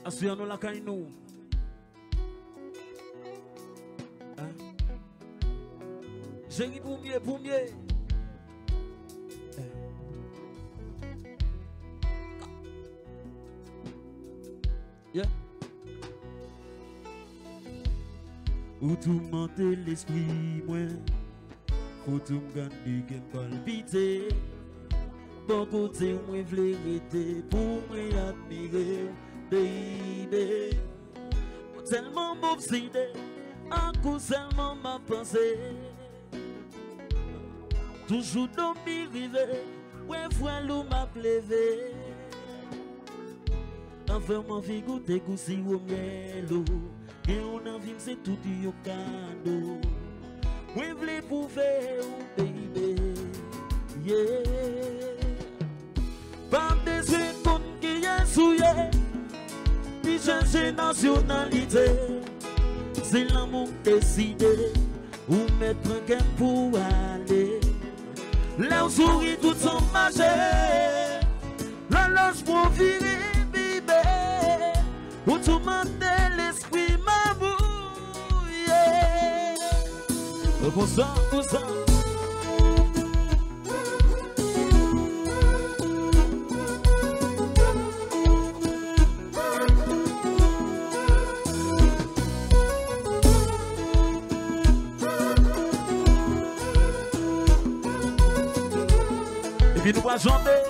Asseyons-nous la caille nous. J'ai dit pour mieux. Yeah. Ou tout monter l'esprit, moi. Faut tout me garder qu'elle palpite. Bon côté, moi, v'lais rester pour m'admirer, baby. Tellement m'obsédé, à cause seulement ma pensée. Toujours dans mes rêves, ouais, voilà où m'a plevé. Enfin, mon vie goûter goussi au miel. Et on a vu c'est tout du cadeau. Oui, v'lais pour faire, baby. Yeah. Pas besoin de monde qui est souillé. Puis changer nationalité. C'est l'amour décidé. Ou mettre un gain pour aller. Là où sourit tout son marché. La loge pour virer. Où tout monter l'esprit m'abouille. Pour ça. Et puis nous va chanter.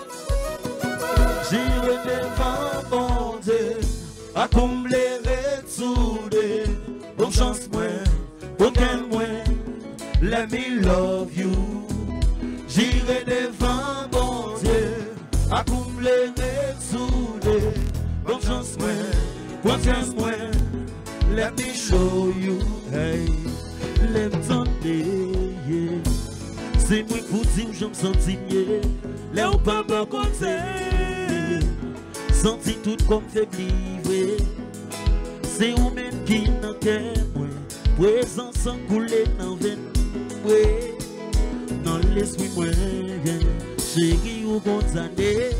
J'irai devant mon Dieu. A combler et souder, bon chance moi, aucun moi, let me love you. J'irai devant bon Dieu, a combler et souder, bon chance moi, aucun moi, let me show you. Hey, let me tenter, yeah. C'est moi qui vous dis où je me sens mieux, là où pas bon côté. Senti tout comme fait vivre. C'est vous-même qui n'en cœur, présence sans couler dans veine, dans l'esprit, chérie ou condamné.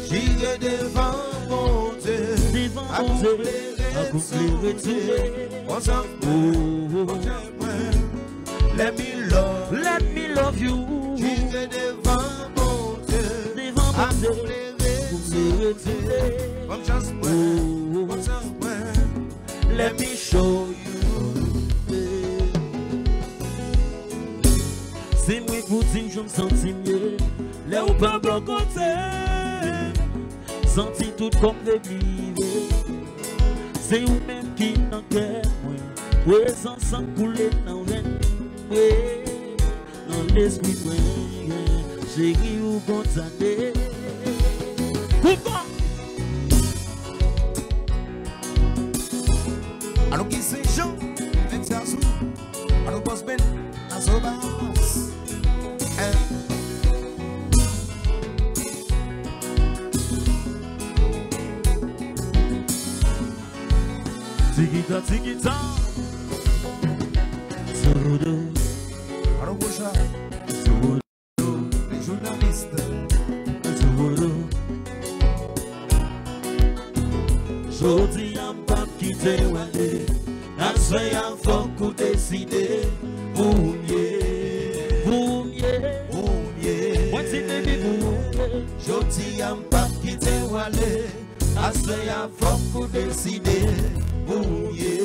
J'irai devant mon Dieu, accomplir let me love you. J'irai devant mon Dieu, I'm just let me show you. C'est moi pour dire je me sens mieux. Là où pas bon côté. Senti tout comme de vivre. C'est vous-même qui n'en cœur. Présence sans couler dans veine. Dans l'esprit, chérie ou condamné. I don't get St. Jean, Vince Yazoo. I don't boss Ben, that's all boss. Tikita, tikita. Sodo. I don't go shy. Sodo. Les journalistes. Sodo. Jodi y'a pas quitté Wale. Aswe y'a faut qu'on décide. Boumye. Moi c'est bébé boumye. Jodi y'a pas quitté Wale. Aswe y'a faut qu'on décide. Boumye.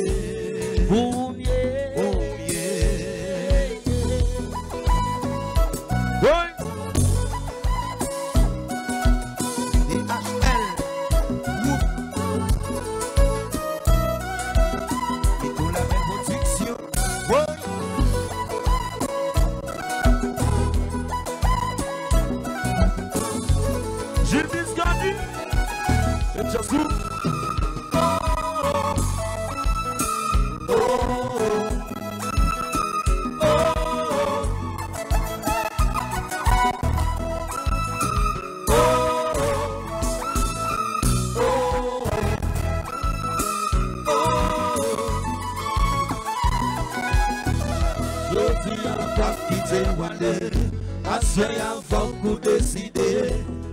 Aswe y'a faut qu'on décide.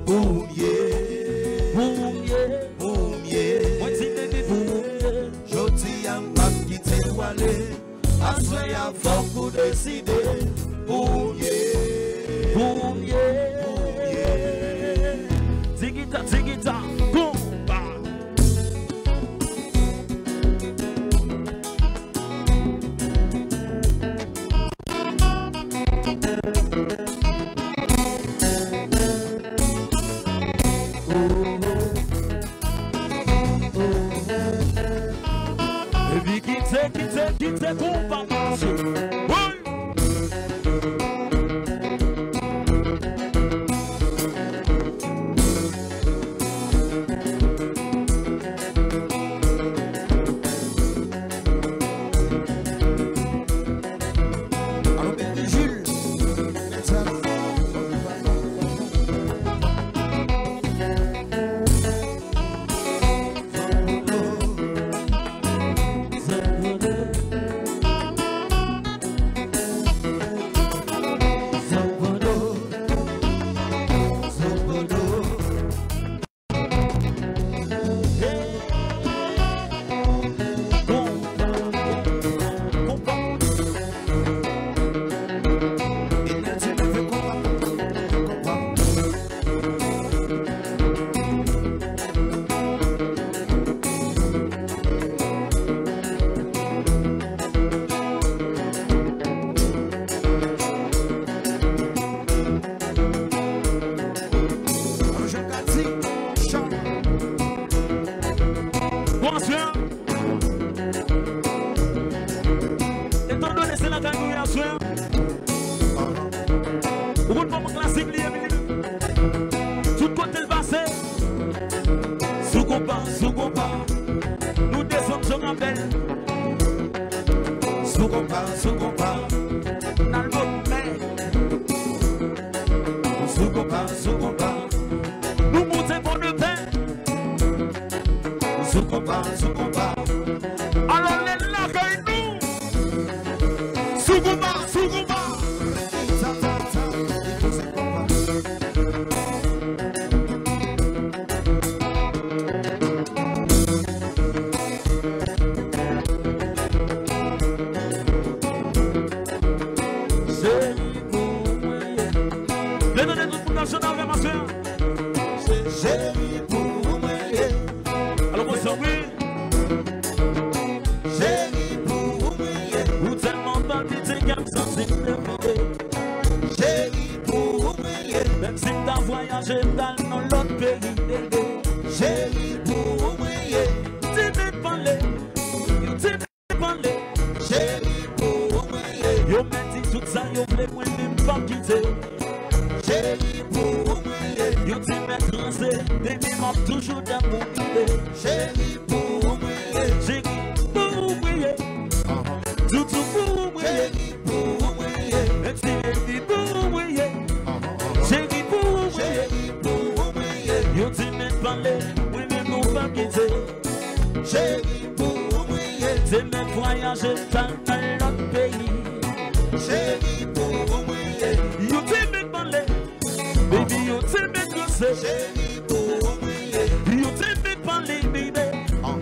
Boumye. Moi c'est bébé décidé pour mieux. Pour mieux. Tigita, tigita, combat. Quitte, combat, marche. Nous descendons sur la belle. Sous combat, dans le monde mer. sous combat, Nous montons pour le pain. sous combat. Alors les lacailles nous. Sous combat. Chérie pour moi, Alors moi ça oui. chérie pour moi, Ou tellement pas vite qu'elle sensible de vie. chérie pour moi, Même si t'as voyagé dans l'autre pays, bébé. chérie pour moi, T'aimes parler, yo t'aimes parler. chérie pour moi, Yo m'a dit tout ça, yo voulait moi même pas quitter. chérie pour moi, Yo t'aimes tracer, bébé m'a toujours d'amour. chérie pour moi, J'ai pour briller, tout pour briller. chérie pour moi, Même si elle dit pour briller, j'ai dit pour briller. chérie pour moi, Yo t'aimes parler, oui même non pas quitter. chérie pour moi, T'aimes voyager dans l'autre pays. chérie pour moi, You take me parler, baby, you take me creuser. chérie pour moi, You take me parler, baby,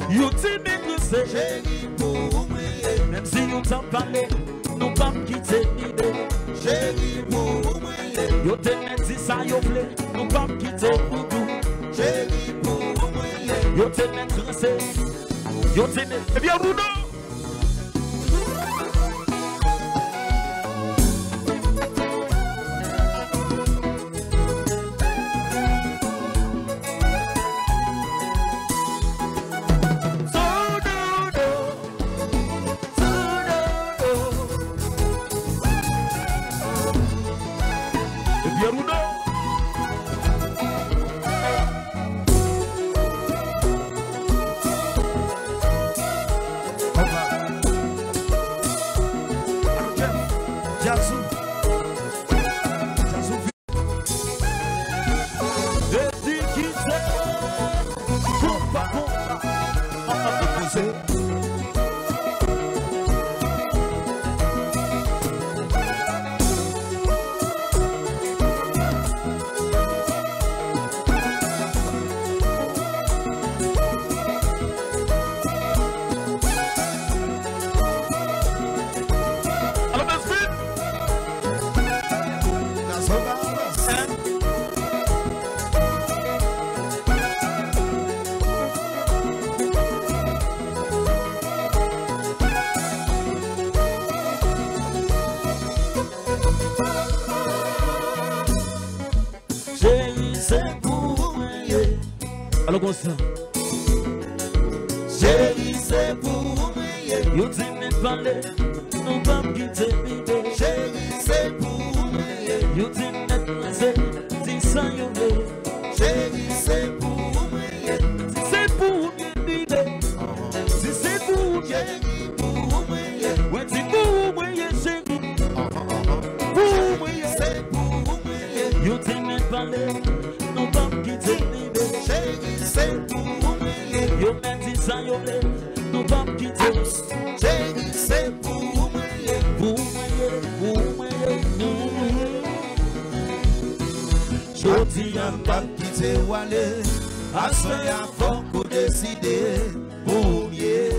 you take me creuser. chérie pour moi, Même si you t'en parler, nous pas me quitter, baby. chérie pour moi, You te me dit ça, you voulez, nous pas me quitter, boudou. chérie pour moi, You te me creuser, you te me... Eh bien, boudou! Alors comme ça. Chérie, c'est pour moi. You didn't parler, nous pas quitter bébé. Chérie, c'est pour moi. You didn't laisser, dis ça yo blé. Chérie, c'est pour moi. Si c'est pour moi bébé, si c'est pour moi, Chérie, pour moi. ouais c'est pour moi chérie, pour moi C'est pour moi. You didn't parler, nous pas quitter bébé. Chérie, c'est pour moi. You même dis ça yo blé, nous pas quitter. Chérie, c'est pour moi. Jodi y'a pas quitté Wale, à ce y'a fort qu'on décide pour mieux.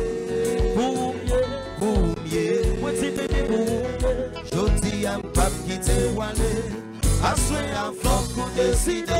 Jodi y'a pas quitté Wale, à ce y'a fort qu'on décide